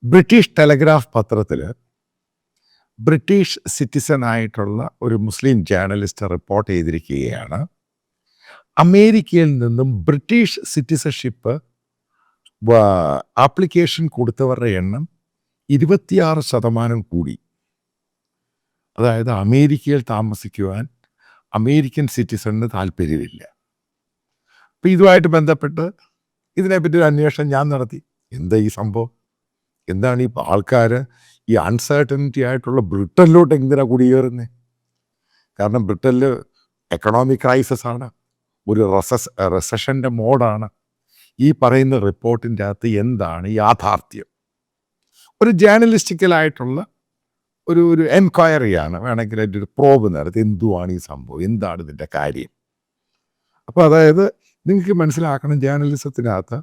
British telegraph പത്രത്തിൽ British സിറ്റിസണായിട്ടുള്ള ഒരു മുസ്ലിം journalist report ചെയ്തിരിക്കുകയാണ്. അമേരിക്കയിൽ നിന്നും ബ്രിട്ടീഷ് സിറ്റിസൺഷിപ്പ് ആപ്ലിക്കേഷൻ കൊടുത്തവരുടെ എണ്ണം 26% കൂടി. അതായത് അമേരിക്കയിൽ താമസിക്കുവാൻ അമേരിക്കൻ സിറ്റിസണിന് താല്പര്യമില്ല. അപ്പം ഇതുമായിട്ട് ബന്ധപ്പെട്ട് ഇതിനെപ്പറ്റി ഒരു അന്വേഷണം ഞാൻ നടത്തി. എന്താ ഈ സംഭവം? എന്താണ് ഈ ആൾക്കാർ ഈ അൺസർട്ടനിറ്റി ആയിട്ടുള്ള ബ്രിട്ടനിലോട്ട് എന്തിനാണ് കുടിയേറുന്നത്? കാരണം ബ്രിട്ടനിൽ എക്കണോമിക് ക്രൈസിസ് ആണ്, ഒരു റെസഷൻ്റെ മോഡാണ്. ഈ പറയുന്ന റിപ്പോർട്ടിൻ്റെ അകത്ത് എന്താണ് യാഥാർത്ഥ്യം? ഒരു ജേർണലിസ്റ്റിക്കലായിട്ടുള്ള ഒരു എൻക്വയറിയാണ്, വേണമെങ്കിൽ അതിൻ്റെ ഒരു പ്രോബ് നടത്തി എന്തുവാണ് ഈ സംഭവം, എന്താണ് ഇതിൻ്റെ കാര്യം. അപ്പോൾ അതായത് നിങ്ങൾക്ക് മനസ്സിലാക്കണം, ജേർണലിസത്തിനകത്ത്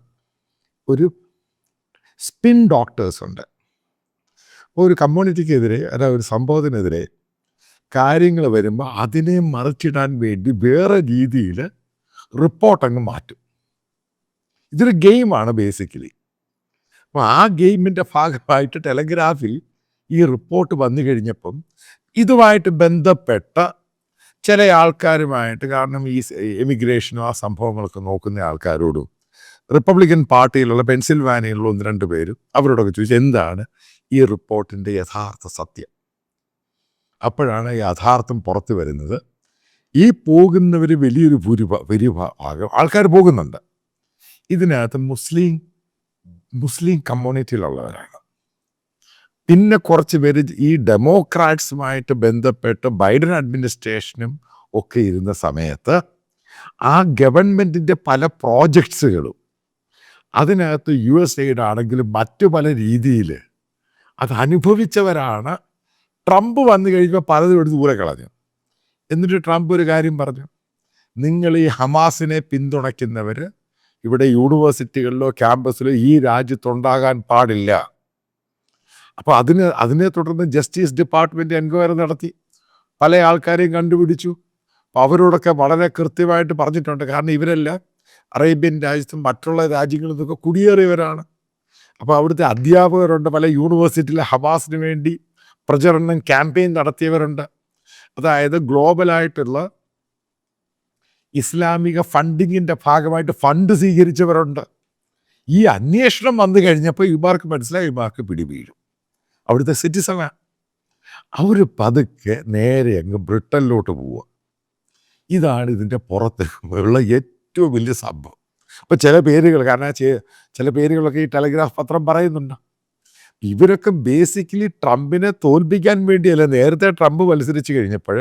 ഒരു സ്പിൻ ഡോക്ടേഴ്സ് ഉണ്ട്. ഒരു കമ്മ്യൂണിറ്റിക്കെതിരെ അല്ല ഒരു സംഭവത്തിനെതിരെ കാര്യങ്ങൾ വരുമ്പോൾ അതിനെ മറിച്ചിടാൻ വേണ്ടി വേറെ രീതിയിൽ റിപ്പോർട്ട് അങ്ങ് മാറ്റും. ഇതൊരു ഗെയിമാണ് ബേസിക്കലി. അപ്പോൾ ആ ഗെയിമിൻ്റെ ഭാഗമായിട്ട് ടെലഗ്രാഫിൽ ഈ റിപ്പോർട്ട് വന്നു കഴിഞ്ഞപ്പം ഇതുമായിട്ട് ബന്ധപ്പെട്ട ചില ആൾക്കാരുമായിട്ട്, കാരണം ഈ എമിഗ്രേഷനോ ആ സംഭവങ്ങളൊക്കെ നോക്കുന്ന ആൾക്കാരോടും റിപ്പബ്ലിക്കൻ പാർട്ടിയിലുള്ള പെൻസിൽവാനിയയിലുള്ള 1-2 പേരും അവരോടൊക്കെ ചോദിച്ചു എന്താണ് ഈ റിപ്പോർട്ടിൻ്റെ യഥാർത്ഥ സത്യം. അപ്പോഴാണ് യഥാർത്ഥം പുറത്തു വരുന്നത്. ഈ പോകുന്നവർ വലിയൊരു ഭൂരിഭാഗം ആൾക്കാർ പോകുന്നുണ്ട്. ഇതിനകത്ത് മുസ്ലിം കമ്മ്യൂണിറ്റിയിലുള്ളവരാണ്. പിന്നെ കുറച്ച് പേര് ഈ ഡെമോക്രാറ്റ്സുമായിട്ട് ബന്ധപ്പെട്ട് ബൈഡൻ അഡ്മിനിസ്ട്രേഷനും ഒക്കെ ഇരുന്ന സമയത്ത് ആ ഗവൺമെൻറ്റിൻ്റെ പല പ്രോജക്ട്സുകളും അതിനകത്ത് USAID ആണെങ്കിലും മറ്റു പല രീതിയിൽ അത് അനുഭവിച്ചവരാണ്. ട്രംപ് വന്നു കഴിയുമ്പോൾ പലതും എടുത്ത് ദൂരെ കളഞ്ഞു. എന്നിട്ട് ട്രംപ് ഒരു കാര്യം പറഞ്ഞു, നിങ്ങൾ ഈ ഹമാസിനെ പിന്തുണയ്ക്കുന്നവർ ഇവിടെ യൂണിവേഴ്സിറ്റികളിലോ ക്യാമ്പസിലോ ഈ രാജ്യത്തുണ്ടാകാൻ പാടില്ല. അപ്പോൾ അതിനെ തുടർന്ന് ജസ്റ്റിസ് ഡിപ്പാർട്ട്മെൻറ്റ് എൻക്വയറി നടത്തി, പല ആൾക്കാരെയും കണ്ടുപിടിച്ചു. അപ്പോൾ അവരോടൊക്കെ വളരെ കൃത്യമായിട്ട് പറഞ്ഞിട്ടുണ്ട്. കാരണം ഇവരെല്ലാം അറേബ്യൻ രാജ്യത്തും മറ്റുള്ള രാജ്യങ്ങളിൽ നിന്നൊക്കെ കുടിയേറിയവരാണ്. അപ്പോൾ അവിടുത്തെ അധ്യാപകരുണ്ട്, പല യൂണിവേഴ്സിറ്റിയിലെ ഹമാസിന് വേണ്ടി പ്രചരണം ക്യാമ്പയിൻ നടത്തിയവരുണ്ട്. അതായത് ഗ്ലോബലായിട്ടുള്ള ഇസ്ലാമിക ഫണ്ടിങ്ങിൻ്റെ ഭാഗമായിട്ട് ഫണ്ട് സ്വീകരിച്ചവരുണ്ട്. ഈ അന്വേഷണം വന്നു കഴിഞ്ഞപ്പോൾ ഇവർക്ക് മനസ്സിലായി, ഇവർക്ക് പിടിവീഴും, അവിടുത്തെ സിറ്റിസണാണ്. അവർ പതുക്കെ നേരെ അങ്ങ് ബ്രിട്ടനിലോട്ട് പോവുക. ഇതാണ് ഇതിൻ്റെ പുറത്ത് ഉള്ള ഏറ്റവും വലിയ സംഭവം. അപ്പോൾ ചില പേരുകൾ, കാരണം ചില പേരുകളൊക്കെ ഈ ടെലഗ്രാഫ് പത്രം പറയുന്നുണ്ട്. ഇവരൊക്കെ ബേസിക്കലി ട്രംപിനെ തോൽപ്പിക്കാൻ വേണ്ടിയല്ല. നേരത്തെ ട്രംപ് മത്സരിച്ച് കഴിഞ്ഞപ്പോൾ,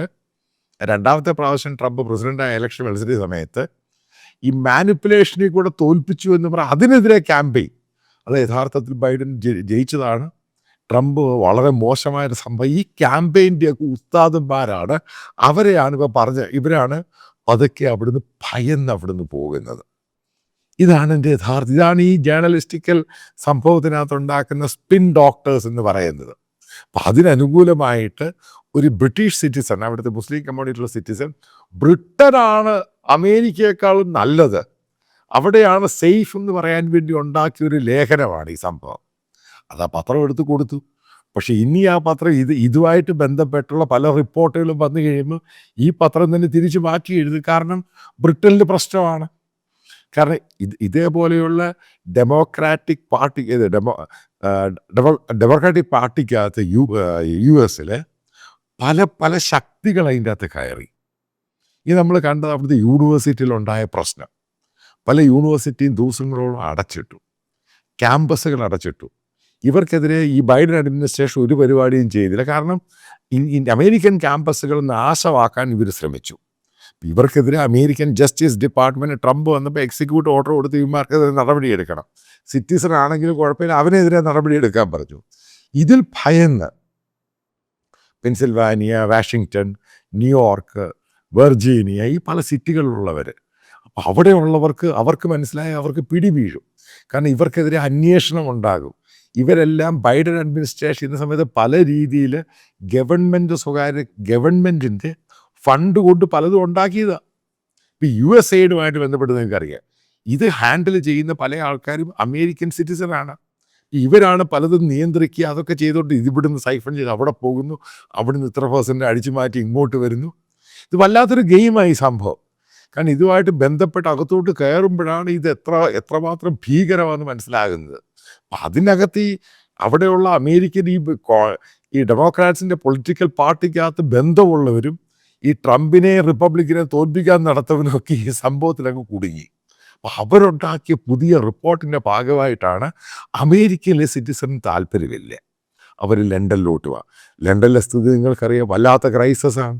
രണ്ടാമത്തെ പ്രാവശ്യം ട്രംപ് പ്രസിഡൻ്റായ ഇലക്ഷൻ മത്സരിച്ച സമയത്ത് ഈ മാനിപ്പുലേഷനിൽ കൂടെ തോൽപ്പിച്ചു എന്ന് പറഞ്ഞാൽ അതിനെതിരെ ക്യാമ്പയിൻ. അത് യഥാർത്ഥത്തിൽ ബൈഡൻ ജയിച്ചതാണ്. ട്രംപ് വളരെ മോശമായൊരു സംഭവം. ഈ ക്യാമ്പയിൻ്റെയൊക്കെ ഉസ്താദന്മാരാണ്, അവരെയാണ് ഇപ്പോൾ ഇവരാണ് പതുക്കെ അവിടുന്ന് ഭയന്ന് അവിടുന്ന് പോകുന്നത്. ഇതാണ് എൻ്റെ യഥാർത്ഥം. ഇതാണ് ഈ ജേർണലിസ്റ്റിക്കൽ സംഭവത്തിനകത്തുണ്ടാക്കുന്ന സ്പിൻ ഡോക്ടേഴ്സ് എന്ന് പറയുന്നത്. അപ്പം അതിനനുകൂലമായിട്ട് ഒരു ബ്രിട്ടീഷ് സിറ്റിസൺ, അവിടുത്തെ മുസ്ലിം കമ്മ്യൂണിറ്റിയുള്ള സിറ്റിസൺ, ബ്രിട്ടനാണ് അമേരിക്കയെക്കാളും നല്ലത്, അവിടെയാണ് സേഫ് എന്ന് പറയാൻ വേണ്ടി ഉണ്ടാക്കിയൊരു ലേഖനമാണ് ഈ സംഭവം. അത് ആ പത്രം എടുത്ത് കൊടുത്തു. പക്ഷേ ഇനി ആ പത്രം ഇതുമായിട്ട് ബന്ധപ്പെട്ടുള്ള പല റിപ്പോർട്ടുകളും വന്നു കഴിയുമ്പോൾ ഈ പത്രം തന്നെ തിരിച്ച് മാറ്റി എഴുതും. കാരണം ബ്രിട്ടനിൽ പ്രശ്നമാണ്. കാരണം ഇതേപോലെയുള്ള ഡെമോക്രാറ്റിക് പാർട്ടി ഡെമോക്രാറ്റിക് പാർട്ടിക്കകത്ത് US പല ശക്തികൾ അതിൻ്റെ അകത്ത് കയറി. ഇത് നമ്മൾ കണ്ടത് അവിടുത്തെ യൂണിവേഴ്സിറ്റിയിലുണ്ടായ പ്രശ്നം. പല യൂണിവേഴ്സിറ്റിയും ദിവസങ്ങളോളം അടച്ചിട്ടു, ക്യാമ്പസുകൾ അടച്ചിട്ടു. ഇവർക്കെതിരെ ഈ ബൈഡൻ അഡ്മിനിസ്ട്രേഷൻ ഒരു പരിപാടിയും ചെയ്തില്ല. കാരണം അമേരിക്കൻ ക്യാമ്പസുകൾ നാശമാക്കാൻ ഇവർ ശ്രമിച്ചു. ഇവർക്കെതിരെ അമേരിക്കൻ ജസ്റ്റിസ് ഡിപ്പാർട്ട്മെൻറ്റ് ട്രംപ് വന്നപ്പോൾ എക്സിക്യൂട്ടീവ് ഓർഡർ കൊടുത്ത് ഇവന്മാർക്കെതിരെ നടപടിയെടുക്കണം. സിറ്റിസൺ ആണെങ്കിലും കുഴപ്പമില്ല, അവനെതിരെ നടപടിയെടുക്കാൻ പറഞ്ഞു. ഇതിൽ ഭയന്ന് പെൻസിൽവാനിയ, വാഷിങ്ടൺ, ന്യൂയോർക്ക്, വെർജീനിയ, ഈ പല സിറ്റികളിലുള്ളവർ, അപ്പോൾ അവർക്ക് മനസ്സിലായ അവർക്ക് പിടിവീഴും. കാരണം ഇവർക്കെതിരെ അന്വേഷണം ഉണ്ടാകും. ഇവരെല്ലാം ബൈഡൻ അഡ്മിനിസ്ട്രേഷൻ ഇന്ന സമയത്ത് പല രീതിയിൽ ഗവൺമെൻറ്റിൻ്റെ ഫണ്ട് കൊണ്ട് പലതും ഉണ്ടാക്കിയതാണ്. ഇപ്പോൾ USAIDുമായിട്ട് ബന്ധപ്പെട്ട് നിങ്ങൾക്കറിയാം, ഇത് ഹാൻഡിൽ ചെയ്യുന്ന പല ആൾക്കാരും അമേരിക്കൻ സിറ്റിസണാണ്. ഇവരാണ് പലതും നിയന്ത്രിക്കുക, അതൊക്കെ ചെയ്തുകൊണ്ട് ഇവിടുന്ന് സൈഫൺ ചെയ്ത് അവിടെ പോകുന്നു, അവിടുന്ന് ഇത്ര പേഴ്സൻ്റ് അടിച്ചു മാറ്റി ഇങ്ങോട്ട് വരുന്നു. ഇത് വല്ലാത്തൊരു ഗെയിമായി സംഭവം. കാരണം ഇതുമായിട്ട് ബന്ധപ്പെട്ട് അകത്തോട്ട് കയറുമ്പോഴാണ് ഇത് എത്രമാത്രം ഭീകരമാണെന്ന് മനസ്സിലാകുന്നത്. അപ്പം അതിനകത്ത് അവിടെയുള്ള അമേരിക്കൻ ഈ ഡെമോക്രാറ്റ്സിൻ്റെ പൊളിറ്റിക്കൽ പാർട്ടിക്കകത്ത് ബന്ധമുള്ളവരും ഈ ട്രംപിനെ റിപ്പബ്ലിക്കിനെ തോൽപ്പിക്കാൻ നടത്തവനൊക്കെ ഈ സംഭവത്തിലങ്ങ് കുടുങ്ങി. അപ്പോൾ അവരുണ്ടാക്കിയ പുതിയ റിപ്പോർട്ടിൻ്റെ ഭാഗമായിട്ടാണ് അമേരിക്കയിലെ സിറ്റിസൺ താല്പര്യമില്ല, അവർ ലണ്ടനിലോട്ട് പോവാം. ലണ്ടനിലെ സ്ഥിതി നിങ്ങൾക്കറിയാം, വല്ലാത്ത ക്രൈസിസാണ്.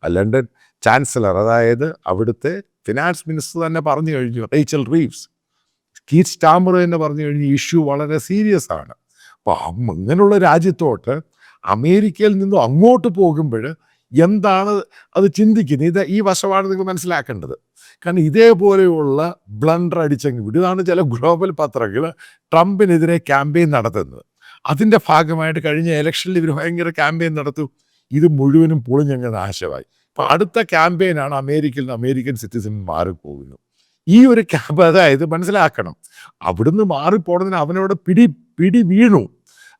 ലണ്ടൻ ചാൻസലർ, അതായത് അവിടുത്തെ ഫിനാൻസ് മിനിസ്റ്റർ തന്നെ പറഞ്ഞു കഴിഞ്ഞു, റേച്ചൽ റീവ്സ്, കീറ്റ് സ്റ്റാമർ തന്നെ പറഞ്ഞു കഴിഞ്ഞു, ഇഷ്യൂ വളരെ സീരിയസ് ആണ്. അപ്പോൾ ഇങ്ങനെയുള്ള രാജ്യത്തോട്ട് അമേരിക്കയിൽ നിന്നും അങ്ങോട്ട് പോകുമ്പോൾ എന്താണ് അത് ചിന്തിക്കുന്നത്, ഈ വശമാണ് നിങ്ങൾ മനസ്സിലാക്കേണ്ടത്. കാരണം ഇതേപോലെയുള്ള ബ്ലണ്ടർ അടിച്ചെങ്കിൽ ഇതാണ് ചില ഗ്ലോബൽ പത്രങ്ങൾ ട്രംപിനെതിരെ ക്യാമ്പയിൻ നടത്തുന്നത്. അതിൻ്റെ ഭാഗമായിട്ട് കഴിഞ്ഞ ഇലക്ഷനിൽ ഇവർ ഭയങ്കര ക്യാമ്പയിൻ നടത്തും. ഇത് മുഴുവനും പൊളിഞ്ഞങ്ങ് നാശമായി. അപ്പോൾ അടുത്ത ക്യാമ്പയിനാണ് അമേരിക്കയിൽ നിന്ന് അമേരിക്കൻ സിറ്റിസൺ മാറിപ്പോകുന്നു. ഈ ഒരു അതായത് മനസ്സിലാക്കണം, അവിടുന്ന് മാറിപ്പോണതിന് അവനോട് പിടി വീണു.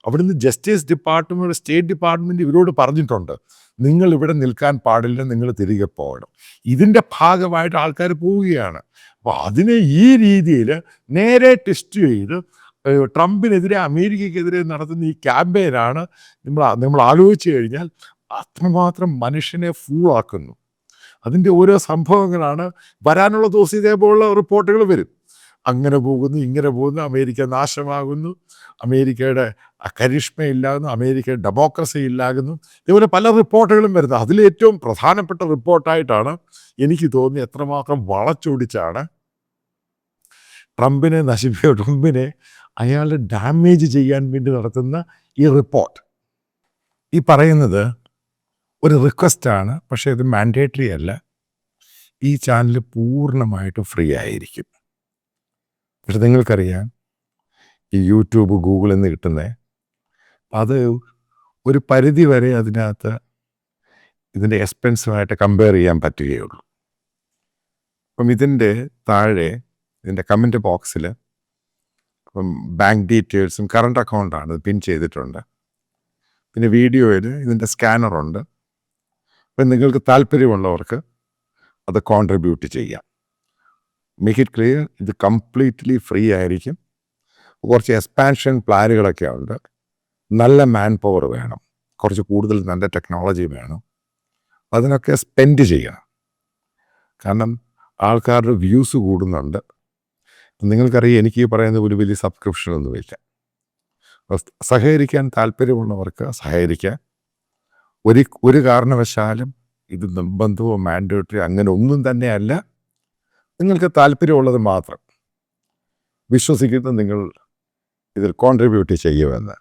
അവിടുന്ന് ജസ്റ്റിസ് ഡിപ്പാർട്ട്മെൻറ്റ്, സ്റ്റേറ്റ് ഡിപ്പാർട്ട്മെൻറ്റ് ഇവരോട് പറഞ്ഞിട്ടുണ്ട്, നിങ്ങൾ ഇവിടെ നിൽക്കാൻ പാടില്ല, നിങ്ങൾ തിരികെ പോകണം. ഇതിൻ്റെ ഭാഗമായിട്ട് ആൾക്കാർ പോവുകയാണ്. അപ്പോൾ അതിനെ ഈ രീതിയിൽ നേരെ ടെസ്റ്റ് ചെയ്ത് ട്രംപിനെതിരെ അമേരിക്കയ്ക്കെതിരെ നടത്തുന്ന ഈ ക്യാമ്പയിനാണ് നമ്മൾ ആലോചിച്ച് കഴിഞ്ഞാൽ അത്രമാത്രം മനുഷ്യനെ ഫൂളാക്കുന്നു. അതിൻ്റെ ഓരോ സംഭവങ്ങളാണ് വരാനുള്ള ദിവസം ഇതേപോലുള്ള റിപ്പോർട്ടുകൾ വരും. അങ്ങനെ പോകുന്നു, ഇങ്ങനെ പോകുന്നു, അമേരിക്ക നാശമാകുന്നു, അമേരിക്കയുടെ കരിഷ്മ ഇല്ലാകുന്നു, അമേരിക്കയുടെ ഡെമോക്രസി ഇല്ലാകുന്നു. ഇതുപോലെ പല റിപ്പോർട്ടുകളും വരുന്നത്. അതിലേറ്റവും പ്രധാനപ്പെട്ട റിപ്പോർട്ടായിട്ടാണ് എനിക്ക് തോന്നി എത്രമാത്രം വളച്ചൊടിച്ചാണ് ട്രംപിനെ അയാളുടെ ഡാമേജ് ചെയ്യാൻ വേണ്ടി നടത്തുന്ന ഈ റിപ്പോർട്ട്. ഈ പറയുന്നത് ഒരു റിക്വസ്റ്റാണ്, പക്ഷേ ഇത് മാൻഡേറ്ററി അല്ല. ഈ ചാനൽ പൂർണ്ണമായിട്ട് ഫ്രീ ആയിരിക്കും. പക്ഷെ നിങ്ങൾക്കറിയാം, ഈ യൂട്യൂബ്, ഗൂഗിളിൽ നിന്ന് കിട്ടുന്നത് അത് ഒരു പരിധി വരെ അതിനകത്ത് ഇതിൻ്റെ എക്സ്പെൻസുമായിട്ട് കമ്പയർ ചെയ്യാൻ പറ്റുകയുള്ളൂ. അപ്പം ഇതിൻ്റെ താഴെ ഇതിൻ്റെ കമൻറ്റ് ബോക്സിൽ ഇപ്പം ബാങ്ക് ഡീറ്റെയിൽസും കറണ്ട് അക്കൗണ്ടാണ് പിൻ ചെയ്തിട്ടുണ്ട്. പിന്നെ വീഡിയോയിൽ ഇതിൻ്റെ സ്കാനറുണ്ട്. അപ്പം നിങ്ങൾക്ക് താല്പര്യമുള്ളവർക്ക് അത് കോൺട്രിബ്യൂട്ട് ചെയ്യാം. മേക്ക് ഇറ്റ് ക്ലിയർ, ഇത് കംപ്ലീറ്റ്ലി ഫ്രീ ആയിരിക്കും. കുറച്ച് എക്സ്പാൻഷൻ പ്ലാനുകളൊക്കെ ഉണ്ട്. നല്ല മാൻ പവർ വേണം, കുറച്ച് കൂടുതൽ നല്ല ടെക്നോളജി വേണം. അതിനൊക്കെ സ്പെൻഡ് ചെയ്യണം. കാരണം ആൾക്കാരുടെ വ്യൂസ് കൂടുന്നുണ്ട്. നിങ്ങൾക്കറിയാം, എനിക്ക് ഈ പറയുന്ന ഒരു വലിയ സബ്സ്ക്രിപ്ഷനൊന്നുമില്ല. സഹകരിക്കാൻ താല്പര്യമുള്ളവർക്ക് സഹകരിക്കാൻ. ഒരു കാരണവശാലും ഇത് നിർബന്ധമോ മാൻഡേറ്ററി അങ്ങനെ ഒന്നും തന്നെയല്ല. നിങ്ങൾക്ക് താല്പര്യമുള്ളത് മാത്രം വിശ്വസിക്കുന്ന നിങ്ങൾ ഇതിൽ കോൺട്രിബ്യൂട്ട് ചെയ്യുമെന്ന്.